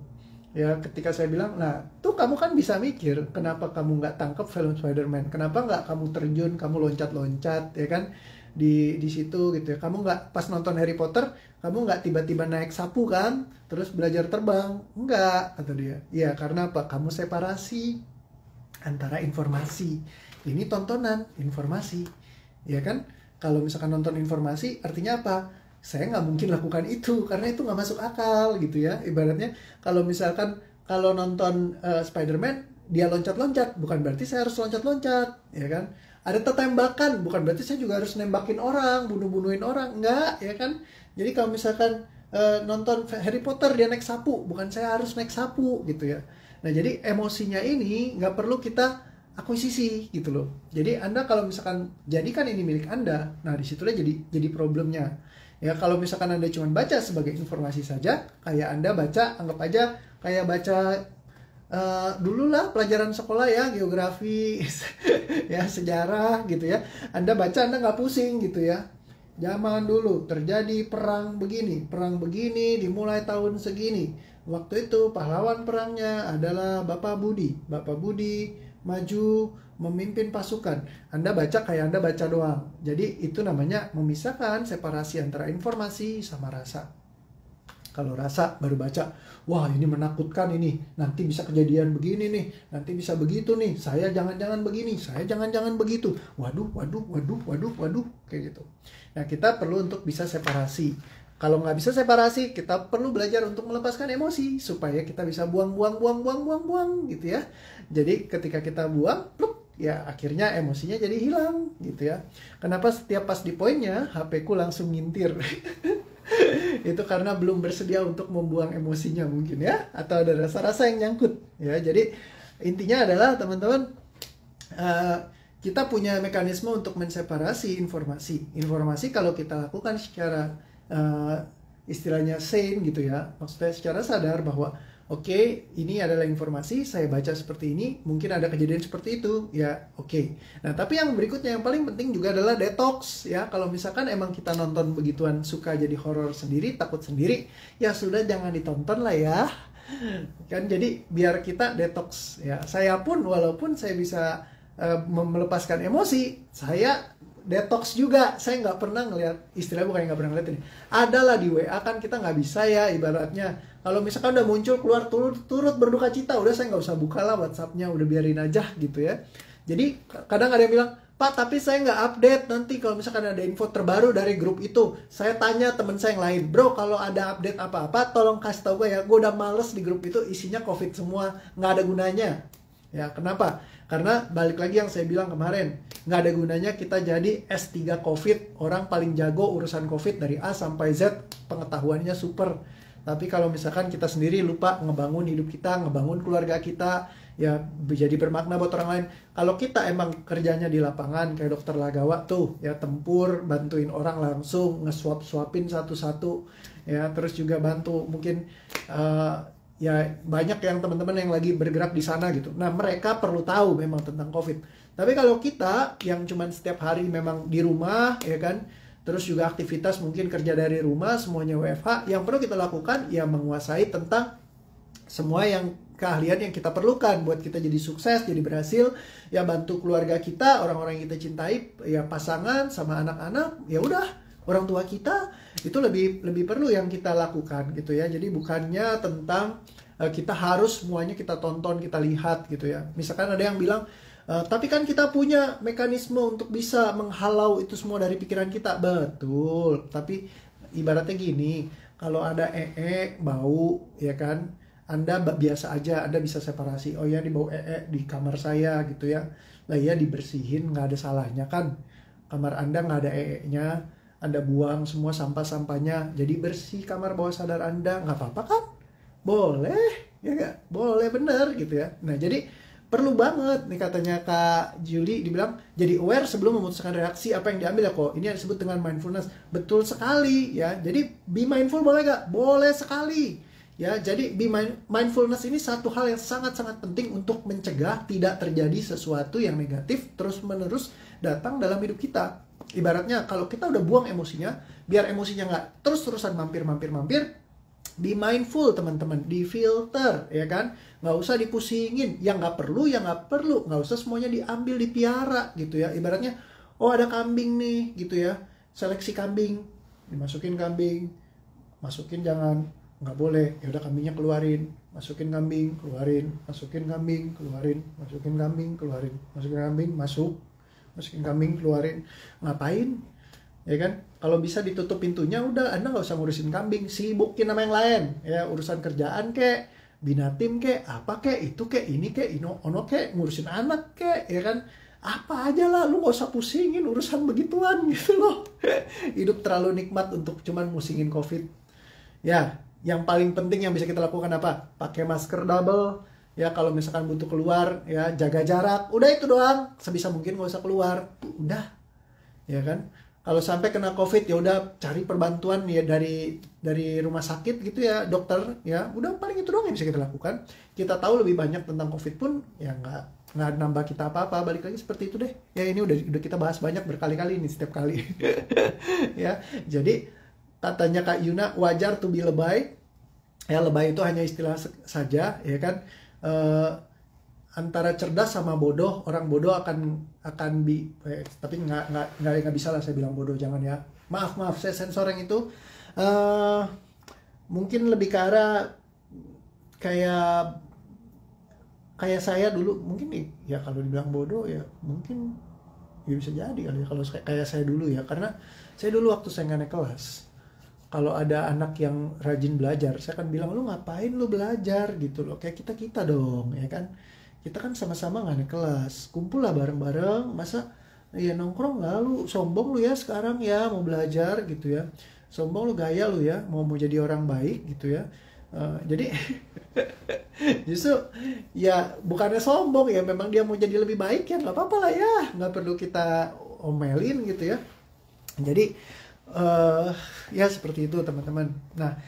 Ya, ketika saya bilang, nah, tuh kamu kan bisa mikir, kenapa kamu nggak tangkap film Spider-Man? Kenapa nggak kamu terjun, kamu loncat-loncat, ya kan? Di situ gitu ya. Kamu nggak pas nonton Harry Potter, kamu nggak tiba-tiba naik sapu kan? Terus belajar terbang? Enggak, kata dia. Ya, karena apa? Kamu separasi antara informasi. Ini tontonan, informasi. Ya kan? Kalau misalkan nonton informasi, artinya apa? Saya nggak mungkin lakukan itu karena itu nggak masuk akal gitu ya. Ibaratnya kalau misalkan kalau nonton Spider-Man dia loncat-loncat, bukan berarti saya harus loncat-loncat, ya kan? Ada tembakan, bukan berarti saya juga harus nembakin orang, bunuh-bunuhin orang, enggak, ya kan? Jadi kalau misalkan nonton Harry Potter dia naik sapu, bukan saya harus naik sapu gitu ya. Nah, jadi emosinya ini nggak perlu kita akuisisi gitu loh. Jadi Anda kalau misalkan jadikan ini milik Anda, nah disitulah jadi problemnya. Ya, kalau misalkan Anda cuma baca sebagai informasi saja, kayak Anda baca, anggap aja kayak baca dulu lah pelajaran sekolah ya, geografi, ya sejarah gitu ya. Anda baca, Anda nggak pusing gitu ya. Zaman dulu terjadi perang begini, dimulai tahun segini. Waktu itu pahlawan perangnya adalah Bapak Budi. Bapak Budi maju memimpin pasukan. Anda baca kayak Anda baca doang. Jadi itu namanya memisahkan separasi antara informasi sama rasa. Kalau rasa baru baca, wah ini menakutkan ini, nanti bisa kejadian begini nih, nanti bisa begitu nih, saya jangan-jangan begini, saya jangan-jangan begitu. Waduh, kayak gitu. Nah, kita perlu untuk bisa separasi. Kalau nggak bisa separasi, kita perlu belajar untuk melepaskan emosi supaya kita bisa buang gitu ya. Jadi ketika kita buang, pluk, ya akhirnya emosinya jadi hilang gitu ya. Kenapa setiap pas di poinnya HP ku langsung ngintir? Itu karena belum bersedia untuk membuang emosinya mungkin ya, atau ada rasa-rasa yang nyangkut ya. Jadi intinya adalah teman-teman, kita punya mekanisme untuk menseparasi informasi. Informasi kalau kita lakukan secara istilahnya sane gitu ya, maksudnya secara sadar bahwa oke, ini adalah informasi, saya baca seperti ini, mungkin ada kejadian seperti itu, ya oke. Nah, tapi yang berikutnya yang paling penting juga adalah detox ya. Kalau misalkan emang kita nonton begituan suka jadi horor sendiri, takut sendiri, ya sudah jangan ditonton lah ya. Kan jadi biar kita detox ya. Saya pun walaupun saya bisa melepaskan emosi, saya detox juga. Saya nggak pernah ngeliat, istilahnya bukan nggak pernah ngeliat ini, adalah di WA kan kita nggak bisa ya ibaratnya. Kalau misalkan udah muncul keluar turut berduka cita, udah saya nggak usah buka lah WhatsApp-nya, udah biarin aja gitu ya. Jadi kadang ada yang bilang, Pak tapi saya nggak update, nanti kalau misalkan ada info terbaru dari grup itu, saya tanya teman saya yang lain, bro kalau ada update apa-apa tolong kasih tahu gue ya, gue udah males di grup itu isinya COVID semua, nggak ada gunanya. Ya kenapa? Karena balik lagi yang saya bilang kemarin, nggak ada gunanya kita jadi S3 COVID, orang paling jago urusan COVID dari A sampai Z, pengetahuannya super. Tapi kalau misalkan kita sendiri lupa ngebangun hidup kita, ngebangun keluarga kita, ya jadi bermakna buat orang lain. Kalau kita emang kerjanya di lapangan, kayak dokter Lagawa tuh, ya tempur, bantuin orang langsung, ngesuap-suapin satu-satu, ya terus juga bantu mungkin ya banyak yang teman-teman yang lagi bergerak di sana gitu. Nah mereka perlu tahu memang tentang COVID. Tapi kalau kita yang cuman setiap hari memang di rumah, ya kan, terus juga aktivitas mungkin kerja dari rumah, semuanya WFH, yang perlu kita lakukan ya menguasai tentang semua yang keahlian yang kita perlukan buat kita jadi sukses, jadi berhasil, ya bantu keluarga kita, orang-orang yang kita cintai, ya pasangan sama anak-anak, ya udah orang tua kita itu lebih perlu yang kita lakukan gitu ya. Jadi bukannya tentang kita harus semuanya kita tonton, kita lihat gitu ya. Misalkan ada yang bilang, tapi kan kita punya mekanisme untuk bisa menghalau itu semua dari pikiran kita. Betul, tapi ibaratnya gini, kalau ada bau, ya kan, Anda biasa aja, Anda bisa separasi. Oh ya, di bau di kamar saya gitu ya. Lah ya dibersihin, nggak ada salahnya kan. Kamar Anda nggak ada nya, Anda buang semua sampah-sampahnya, jadi bersih kamar bawah sadar Anda, nggak apa-apa kan? Boleh, ya nggak? Boleh bener gitu ya. Nah jadi perlu banget nih katanya Kak Julie, dibilang jadi aware sebelum memutuskan reaksi apa yang diambil ya kok. Ini yang disebut dengan mindfulness. Betul sekali ya. Jadi be mindful boleh gak? Boleh sekali. Ya, jadi mindfulness ini satu hal yang sangat-sangat penting untuk mencegah tidak terjadi sesuatu yang negatif terus-menerus datang dalam hidup kita. Ibaratnya kalau kita udah buang emosinya, biar emosinya nggak terus-terusan mampir, be mindful teman-teman, di filter ya kan, nggak usah dipusingin, yang nggak perlu, nggak usah semuanya diambil, dipiara gitu ya. Ibaratnya, oh ada kambing nih gitu ya, seleksi kambing, dimasukin kambing, masukin jangan, nggak boleh, ya udah kambingnya keluarin, masukin kambing, keluarin, masukin kambing, keluarin, masukin kambing, keluarin, masukin kambing, masukin kambing, keluarin, ngapain? Ya kan, kalau bisa ditutup pintunya, udah Anda nggak usah ngurusin kambing, sibukin sama yang lain ya, urusan kerjaan kek, binatim kek, apa kek, itu kek, ini kek, ono kek, ngurusin anak kek, ya kan, apa aja lah, lu nggak usah pusingin urusan begituan gitu loh. Hidup terlalu nikmat untuk cuman musingin COVID ya. Yang paling penting yang bisa kita lakukan apa? Pakai masker double ya, kalau misalkan butuh keluar ya jaga jarak, udah itu doang, sebisa mungkin nggak usah keluar, udah ya kan. Kalau sampai kena COVID ya udah cari perbantuan ya dari rumah sakit gitu ya, dokter ya, udah paling itu doang yang bisa kita lakukan. Kita tahu lebih banyak tentang COVID pun ya nggak nambah kita apa-apa, balik lagi seperti itu deh ya. Ini udah kita bahas banyak berkali-kali ini, setiap kali. Ya jadi katanya Kak Yuna, wajar to be lebay ya, lebay itu hanya istilah saja ya kan. Antara cerdas sama bodoh, orang bodoh akan tapi nggak bisa lah saya bilang bodoh, jangan ya, maaf saya sensor yang itu. Mungkin lebih ke arah kayak saya dulu mungkin ya, kalau dibilang bodoh ya mungkin ya bisa jadi kali ya, kalau kayak saya dulu ya, karena saya dulu waktu saya nggak naik kelas, kalau ada anak yang rajin belajar, saya akan bilang, lu ngapain lu belajar gitu loh, kayak kita dong ya kan. kita kan sama-sama nggak naik kelas, kumpul lah bareng-bareng. Masa ya nongkrong lalu sombong lu ya sekarang ya mau belajar gitu ya, sombong lu gaya lu ya mau jadi orang baik gitu ya. Jadi justru ya bukannya sombong ya, memang dia mau jadi lebih baik ya nggak apa-apa lah ya, nggak perlu kita omelin gitu ya. Jadi ya seperti itu teman-teman. Nah,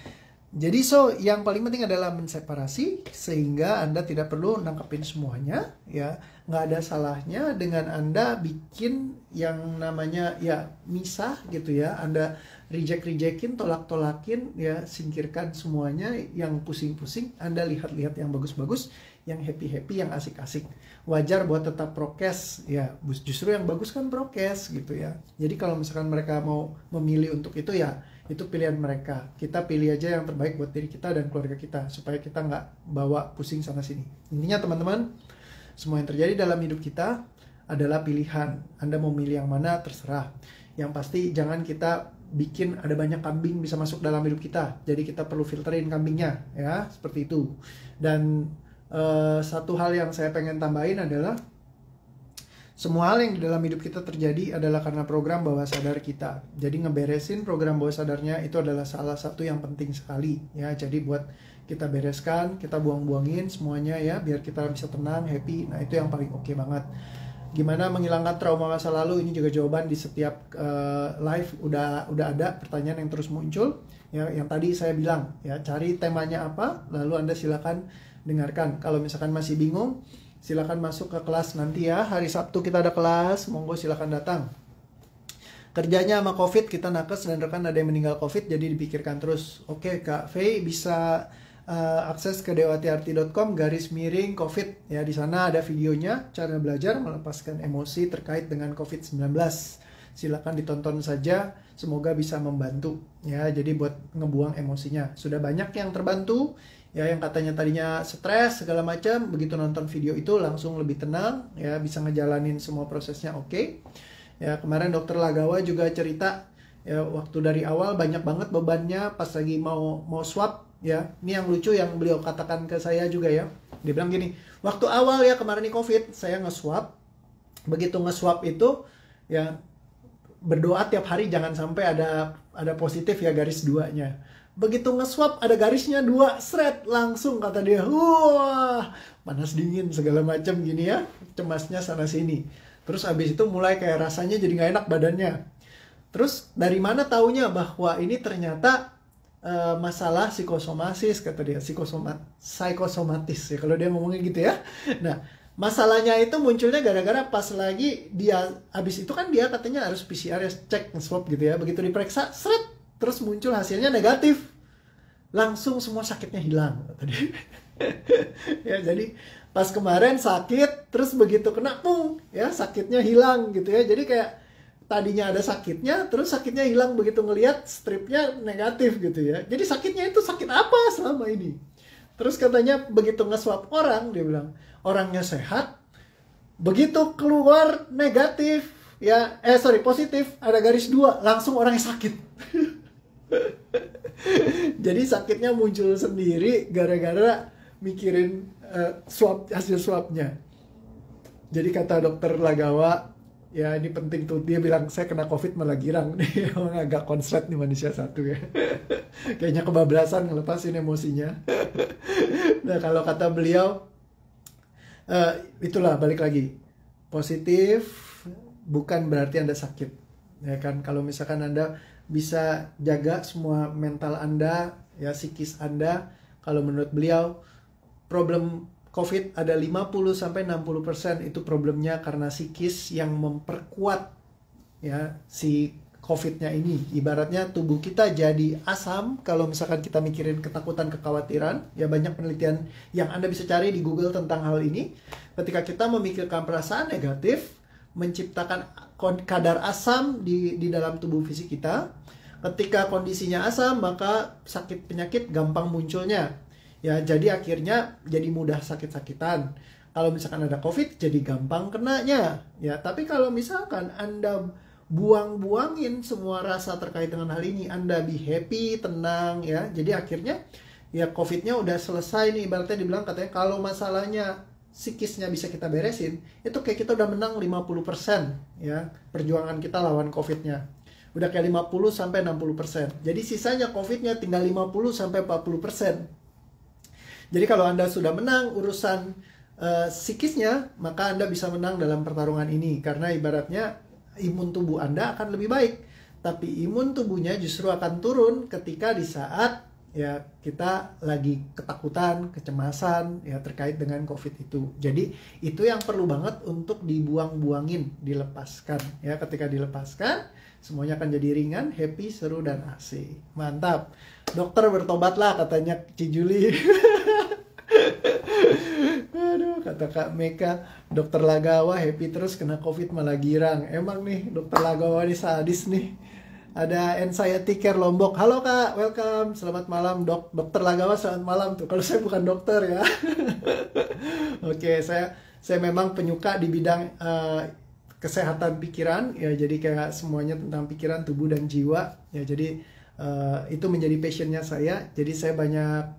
jadi yang paling penting adalah menseparasi sehingga Anda tidak perlu nangkepin semuanya ya. Nggak ada salahnya dengan Anda bikin yang namanya ya misah gitu ya. Anda rejectin, tolak-tolakin ya, singkirkan semuanya yang pusing-pusing. Anda lihat-lihat yang bagus-bagus, yang happy-happy, yang asik-asik. Wajar buat tetap prokes ya. Justru yang bagus kan prokes gitu ya. Jadi kalau misalkan mereka mau memilih untuk itu ya, itu pilihan mereka. Kita pilih aja yang terbaik buat diri kita dan keluarga kita supaya kita nggak bawa pusing sana sini. Intinya teman-teman, semua yang terjadi dalam hidup kita adalah pilihan. Anda mau milih yang mana terserah. Yang pasti jangan kita bikin ada banyak kambing bisa masuk dalam hidup kita. Jadi kita perlu filterin kambingnya ya, seperti itu. Dan satu hal yang saya pengen tambahin adalah semua hal yang di dalam hidup kita terjadi adalah karena program bawah sadar kita. Jadi ngeberesin program bawah sadarnya itu adalah salah satu yang penting sekali ya. Jadi buat kita bereskan, kita buang-buangin semuanya ya, biar kita bisa tenang, happy. Nah itu yang paling oke banget. Gimana menghilangkan trauma masa lalu, ini juga jawaban di setiap live udah ada pertanyaan yang terus muncul ya. Yang tadi saya bilang ya, cari temanya apa, lalu Anda silakan dengarkan. Kalau misalkan masih bingung, silakan masuk ke kelas nanti ya. Hari Sabtu kita ada kelas, monggo silakan datang. Kerjanya sama COVID, kita nakes dan rekan ada yang meninggal COVID, jadi dipikirkan terus. Oke, Kak Faye bisa akses ke dewatiarti.com/COVID ya. Di sana ada videonya cara belajar melepaskan emosi terkait dengan COVID-19. Silakan ditonton saja, semoga bisa membantu ya. Jadi buat ngebuang emosinya. Sudah banyak yang terbantu ya, yang katanya tadinya stres segala macam, begitu nonton video itu langsung lebih tenang ya, bisa ngejalanin semua prosesnya oke. Ya, kemarin dokter Lagawa juga cerita ya, waktu dari awal banyak banget bebannya pas lagi mau swab ya. Ini yang lucu yang beliau katakan ke saya juga ya. Dia bilang gini, waktu awal ya kemarin nih COVID, saya nge-swab. Begitu nge-swab itu ya berdoa tiap hari jangan sampai ada positif ya, garis 2-nya. Begitu nge-swab ada garisnya 2, seret, langsung kata dia, wah panas dingin segala macam gini ya, cemasnya sana sini. Terus abis itu mulai kayak rasanya jadi nggak enak badannya. Terus dari mana taunya bahwa ini ternyata masalah psikosomatis, kata dia, psikosomatis ya kalau dia ngomongnya gitu ya. Nah, masalahnya itu munculnya gara-gara pas lagi dia habis itu kan dia katanya harus PCR ya, cek swab gitu ya. Begitu diperiksa, seret, terus muncul hasilnya negatif. Langsung semua sakitnya hilang kata dia. Ya, jadi pas kemarin sakit, terus begitu kena pung ya sakitnya hilang gitu ya. Jadi kayak tadinya ada sakitnya, terus sakitnya hilang begitu ngelihat stripnya negatif gitu ya. Jadi sakitnya itu sakit apa selama ini? Terus katanya begitu nge-swab orang, dia bilang orangnya sehat, begitu keluar negatif ya, positif, ada garis 2, langsung orangnya sakit. Jadi sakitnya muncul sendiri gara-gara mikirin hasil swabnya. Jadi kata dokter Lagawa, ya ini penting tuh, dia bilang saya kena COVID malah girang. Dia agak konslet nih manusia satu ya. Kayaknya kebablasan ngelepasin emosinya. Nah kalau kata beliau, itulah balik lagi, positif bukan berarti Anda sakit ya kan. Kalau misalkan Anda bisa jaga semua mental Anda ya, psikis Anda, kalau menurut beliau problem COVID ada 50-60% itu problemnya karena psikis yang memperkuat ya si COVID-nya ini. Ibaratnya tubuh kita jadi asam kalau misalkan kita mikirin ketakutan, kekhawatiran. Ya banyak penelitian yang Anda bisa cari di Google tentang hal ini. Ketika kita memikirkan perasaan negatif, menciptakan kadar asam di dalam tubuh fisik kita. Ketika kondisinya asam, maka sakit penyakit gampang munculnya. Ya, jadi akhirnya jadi mudah sakit-sakitan. Kalau misalkan ada COVID, jadi gampang kenanya. Ya, tapi kalau misalkan Anda buang-buangin semua rasa terkait dengan hal ini, Anda be happy, tenang ya. Jadi akhirnya ya COVID-nya udah selesai nih. Ibaratnya dibilang katanya kalau masalahnya psikisnya bisa kita beresin, itu kayak kita udah menang 50% ya perjuangan kita lawan COVID-nya. Udah kayak 50 sampai 60%. Jadi sisanya COVID-nya tinggal 50 sampai 40%. Jadi kalau Anda sudah menang urusan psikisnya, maka Anda bisa menang dalam pertarungan ini, karena ibaratnya imun tubuh Anda akan lebih baik. Tapi imun tubuhnya justru akan turun ketika di saat ya kita lagi ketakutan, kecemasan ya terkait dengan COVID itu. Jadi itu yang perlu banget untuk dibuang-buangin, dilepaskan ya. Ketika dilepaskan, semuanya akan jadi ringan, happy, seru, dan asik. Mantap. Dokter bertobatlah katanya Ci Juli. Aduh, kata Kak Meka, dokter Lagawa happy terus kena COVID malah girang. Emang nih dokter Lagawa ini sadis nih. Ada anxiety care Lombok. Halo Kak, welcome. Selamat malam dokter Lagawa, selamat malam tuh. Kalau saya bukan dokter ya. Oke, saya memang penyuka di bidang kesehatan pikiran ya. Jadi kayak semuanya tentang pikiran, tubuh, dan jiwa ya. Jadi itu menjadi passionnya saya. Jadi saya banyak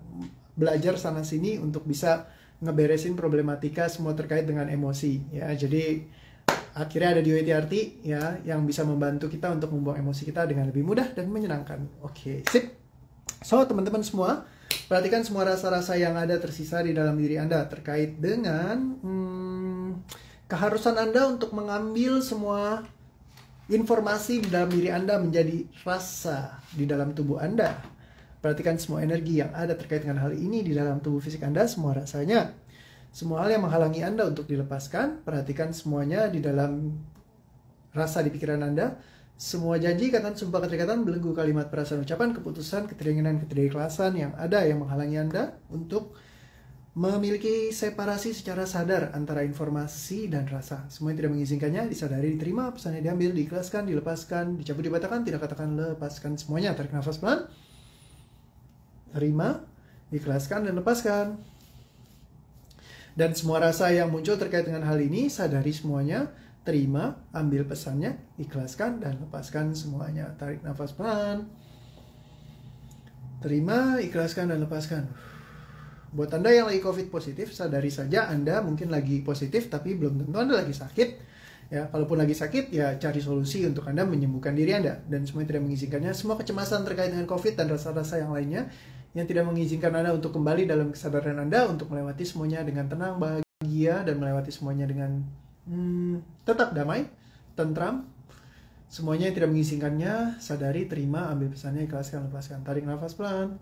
belajar sana sini untuk bisa ngeberesin problematika semua terkait dengan emosi ya. Jadi akhirnya ada di WTRT ya yang bisa membantu kita untuk membuang emosi kita dengan lebih mudah dan menyenangkan. Oke, sip. So, teman-teman semua, perhatikan semua rasa-rasa yang ada tersisa di dalam diri Anda terkait dengan keharusan Anda untuk mengambil semua informasi di dalam diri Anda menjadi rasa di dalam tubuh Anda. Perhatikan semua energi yang ada terkait dengan hal ini di dalam tubuh fisik Anda, semua rasanya. Semua hal yang menghalangi Anda untuk dilepaskan, perhatikan semuanya di dalam rasa di pikiran Anda. Semua janji, ikatan, sumpah, keterikatan, belenggu, kalimat, perasaan, ucapan, keputusan, ketidakingginan, ketidakikhlasan yang ada yang menghalangi Anda untuk memiliki separasi secara sadar antara informasi dan rasa. Semua yang tidak mengizinkannya disadari, diterima, pesannya diambil, diikhlaskan, dilepaskan, dicabut, dibatalkan, tidak katakan lepaskan semuanya. Tarik nafas pelan. Terima, ikhlaskan, dan lepaskan. Dan semua rasa yang muncul terkait dengan hal ini, sadari semuanya, terima, ambil pesannya, ikhlaskan, dan lepaskan semuanya. Tarik nafas pelan. Terima, ikhlaskan, dan lepaskan. Buat Anda yang lagi COVID positif, sadari saja Anda mungkin lagi positif, tapi belum tentu Anda lagi sakit. Ya, kalaupun lagi sakit, ya cari solusi untuk Anda menyembuhkan diri Anda. Dan semua yang tidak mengizinkannya, semua kecemasan terkait dengan COVID dan rasa-rasa yang lainnya, yang tidak mengizinkan Anda untuk kembali dalam kesadaran Anda untuk melewati semuanya dengan tenang, bahagia, dan melewati semuanya dengan tetap damai, tentram. Semuanya yang tidak mengizinkannya, sadari, terima, ambil pesannya, ikhlaskan, lepaskan. Tarik nafas pelan.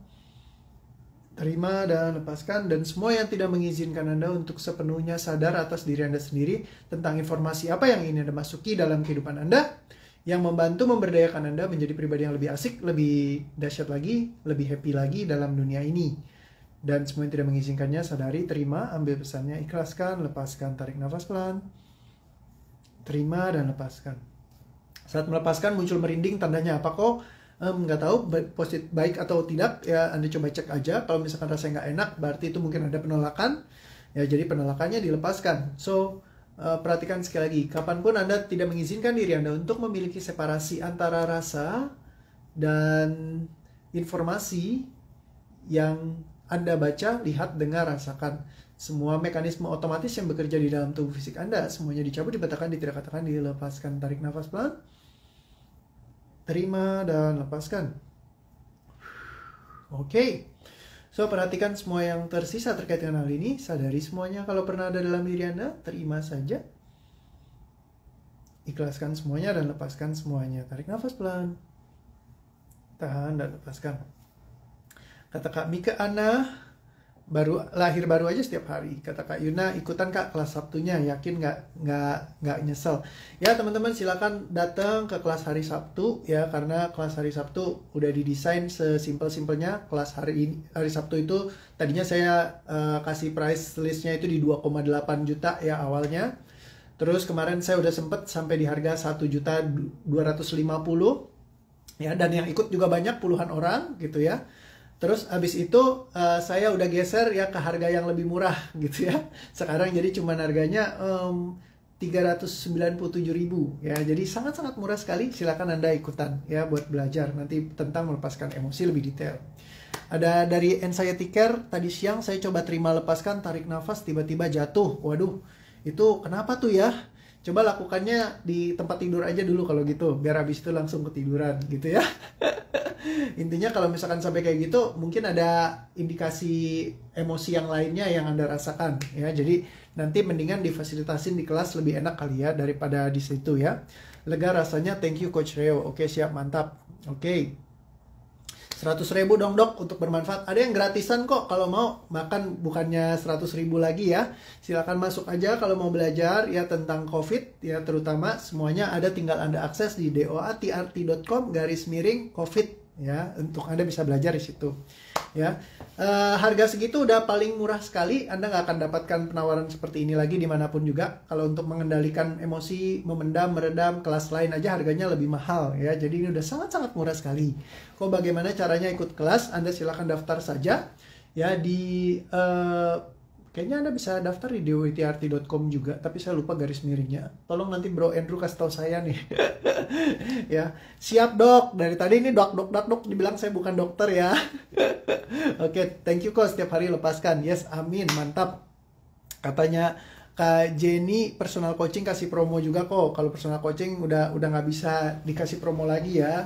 Terima dan lepaskan. Dan semua yang tidak mengizinkan Anda untuk sepenuhnya sadar atas diri Anda sendiri tentang informasi apa yang ingin Anda masuki dalam kehidupan Anda, yang membantu memberdayakan Anda menjadi pribadi yang lebih asik, lebih dahsyat lagi, lebih happy lagi dalam dunia ini. Dan semua yang tidak mengizinkannya, sadari, terima, ambil pesannya, ikhlaskan, lepaskan. Tarik nafas pelan. Terima dan lepaskan. Saat melepaskan muncul merinding, tandanya apa kok? Nggak tahu, positif baik atau tidak, ya Anda coba cek aja. Kalau misalkan rasanya nggak enak, berarti itu mungkin ada penolakan. Ya, jadi penolakannya dilepaskan. So, perhatikan sekali lagi, kapanpun Anda tidak mengizinkan diri Anda untuk memiliki separasi antara rasa dan informasi yang Anda baca, lihat, dengar, rasakan. Semua mekanisme otomatis yang bekerja di dalam tubuh fisik Anda, semuanya dicabut, dibatalkan, ditidakatakan, dilepaskan. Tarik nafas pelan. Terima dan lepaskan. Oke. So, perhatikan semua yang tersisa terkait dengan hal ini. Sadari semuanya kalau pernah ada dalam diri Anda. Terima saja. Ikhlaskan semuanya dan lepaskan semuanya. Tarik nafas pelan. Tahan dan lepaskan. Kata Kak Mika, Ana lahir baru aja setiap hari. Kata Kak Yuna, ikutan Kak kelas Sabtunya. Yakin nggak nyesel. Ya teman-teman, silakan datang ke kelas hari Sabtu ya, karena kelas hari Sabtu udah didesain sesimpel-simpelnya. Kelas hari Sabtu itu tadinya saya kasih price listnya itu di 2,8 juta ya awalnya. Terus kemarin saya udah sempet sampai di harga 1.250.000 ya, dan yang ikut juga banyak, puluhan orang gitu ya. Terus abis itu saya udah geser ya ke harga yang lebih murah gitu ya. Sekarang jadi cuman harganya 397.000 ya. Jadi sangat-sangat murah sekali. Silakan Anda ikutan ya buat belajar nanti tentang melepaskan emosi lebih detail. Ada dari anxiety care, tadi siang saya coba terima lepaskan, tarik nafas, tiba-tiba jatuh. Waduh, itu kenapa tuh ya? Coba lakukannya di tempat tidur aja dulu kalau gitu, biar habis itu langsung ketiduran gitu ya. Intinya kalau misalkan sampai kayak gitu, mungkin ada indikasi emosi yang lainnya yang Anda rasakan ya. Jadi nanti mendingan difasilitasin di kelas lebih enak kali ya daripada di situ ya. Lega rasanya, thank you Coach Reo. Oke, siap, mantap. Oke. 100.000 dong dok untuk bermanfaat. Ada yang gratisan kok kalau mau makan, bukannya 100.000 lagi ya. Silakan masuk aja kalau mau belajar ya tentang COVID ya, terutama semuanya ada, tinggal Anda akses di doatrt.com/COVID ya, untuk Anda bisa belajar di situ ya. Harga segitu udah paling murah sekali. Anda nggak akan dapatkan penawaran seperti ini lagi dimanapun juga. Kalau untuk mengendalikan emosi, memendam, meredam, kelas lain aja harganya lebih mahal ya. Jadi ini udah sangat-sangat murah sekali. Kok bagaimana caranya ikut kelas? Anda silahkan daftar saja ya di kayaknya Anda bisa daftar di doatrt.com juga, tapi saya lupa garis miringnya. Tolong nanti Bro Andrew kasih tahu saya nih. Ya, siap dok. Dari tadi ini dok dibilang saya bukan dokter ya. Oke, thank you kok setiap hari lepaskan. Yes, amin, mantap. Katanya Kak Jenny personal coaching kasih promo juga kok. Kalau personal coaching udah nggak bisa dikasih promo lagi ya.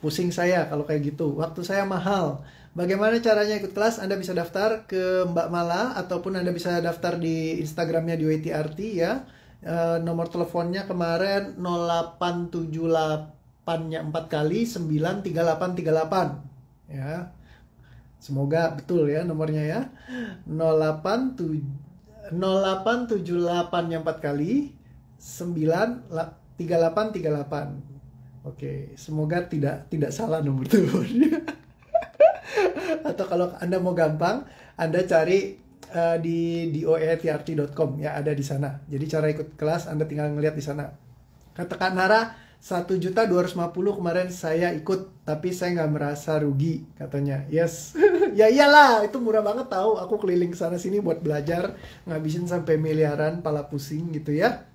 Pusing saya kalau kayak gitu. Waktu saya mahal. Bagaimana caranya ikut kelas? Anda bisa daftar ke Mbak Mala ataupun Anda bisa daftar di Instagramnya di DOATRT ya. Nomor teleponnya kemarin 0878-nya 4 kali 93838 ya. Semoga betul ya nomornya ya. 0878-nya 4 kali 93838. Oke, semoga tidak salah nomor teleponnya. Atau kalau Anda mau gampang, Anda cari di doatrt.com ya, ada di sana. Jadi cara ikut kelas Anda tinggal ngeliat di sana. Kata Kak Nara, 1.250.000 kemarin saya ikut, tapi saya nggak merasa rugi katanya. Yes, ya iyalah, itu murah banget tahu. Aku keliling sana sini buat belajar, ngabisin sampai miliaran, pala pusing gitu ya.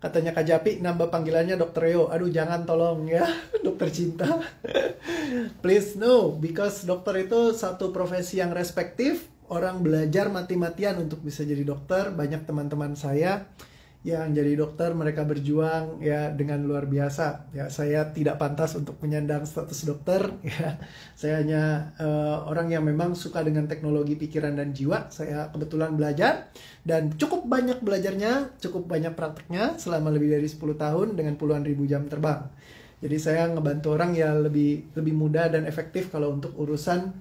Katanya Kak Japi, nambah panggilannya Dokter Reo. Aduh, jangan tolong ya, dokter cinta. Please no, because dokter itu satu profesi yang respektif. Orang belajar mati-matian untuk bisa jadi dokter. Banyak teman-teman saya yang jadi dokter, mereka berjuang ya dengan luar biasa. Ya, saya tidak pantas untuk menyandang status dokter. Ya, saya hanya orang yang memang suka dengan teknologi pikiran dan jiwa. Saya kebetulan belajar dan cukup banyak belajarnya, cukup banyak prakteknya selama lebih dari 10 tahun dengan puluhan ribu jam terbang. Jadi saya ngebantu orang ya lebih mudah dan efektif kalau untuk urusan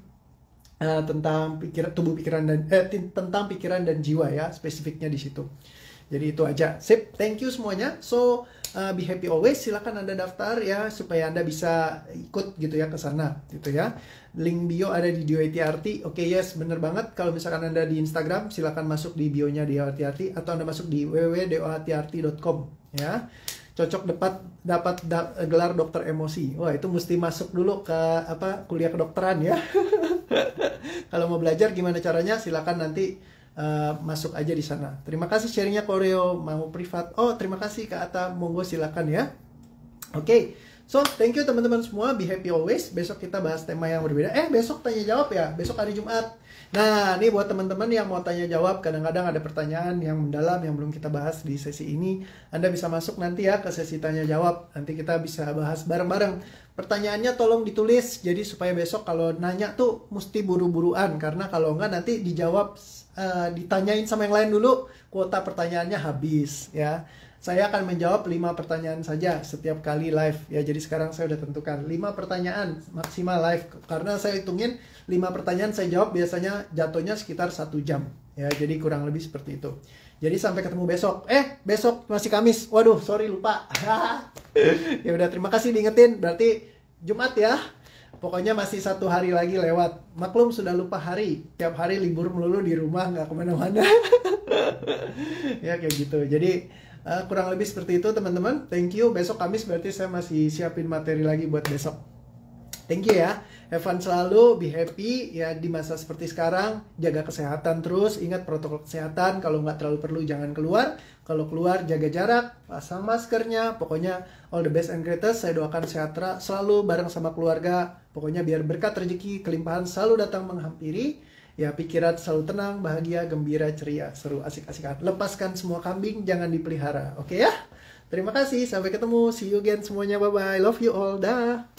tentang tentang pikiran dan jiwa ya, spesifiknya di situ. Jadi itu aja. Sip, thank you semuanya. So, be happy always. Silakan Anda daftar ya supaya Anda bisa ikut gitu ya ke sana gitu ya. Link bio ada di DOATRT. Oke, yes, bener banget. Kalau misalkan Anda di Instagram, silakan masuk di bio-nya DOATRT atau Anda masuk di www.doatrt.com ya. Cocok dapat gelar dokter emosi. Wah, itu mesti masuk dulu ke kuliah kedokteran ya. Kalau mau belajar gimana caranya? Silakan nanti masuk aja di sana. Terima kasih sharingnya Koreo, mau privat. Oh, terima kasih Kak Atta, monggo silakan ya. Oke, so thank you teman-teman semua, be happy always. Besok kita bahas tema yang berbeda. Besok tanya jawab ya, besok hari Jumat. Nah, ini buat teman-teman yang mau tanya jawab, kadang-kadang ada pertanyaan yang mendalam yang belum kita bahas di sesi ini. Anda bisa masuk nanti ya ke sesi tanya jawab. Nanti kita bisa bahas bareng-bareng. Pertanyaannya tolong ditulis, jadi supaya besok kalau nanya tuh mesti buru-buruan, karena kalau enggak nanti dijawab ditanyain sama yang lain dulu, kuota pertanyaannya habis ya. Saya akan menjawab 5 pertanyaan saja setiap kali live ya. Jadi sekarang saya udah tentukan 5 pertanyaan maksimal live, karena saya hitungin 5 pertanyaan saya jawab biasanya jatuhnya sekitar 1 jam ya. Jadi kurang lebih seperti itu. Jadi sampai ketemu besok. Besok masih Kamis. Waduh, sorry lupa. Ya udah, terima kasih diingetin. Berarti Jumat ya. Pokoknya masih 1 hari lagi lewat. Maklum sudah lupa hari. Tiap hari libur melulu di rumah, nggak kemana-mana. Ya kayak gitu. Jadi kurang lebih seperti itu teman-teman. Thank you. Besok Kamis berarti saya masih siapin materi lagi buat besok. Thank you ya. Have fun selalu, be happy ya di masa seperti sekarang. Jaga kesehatan terus, ingat protokol kesehatan. Kalau nggak terlalu perlu jangan keluar. Kalau keluar jaga jarak, pasang maskernya. Pokoknya all the best and greatest. Saya doakan sejahtera selalu bareng sama keluarga. Pokoknya biar berkat rezeki, kelimpahan selalu datang menghampiri. Ya pikiran selalu tenang, bahagia, gembira, ceria, seru, asik-asikan. Lepaskan semua kambing, jangan dipelihara. Oke ya? Terima kasih, sampai ketemu. See you again semuanya. Bye-bye. Love you all. Dah.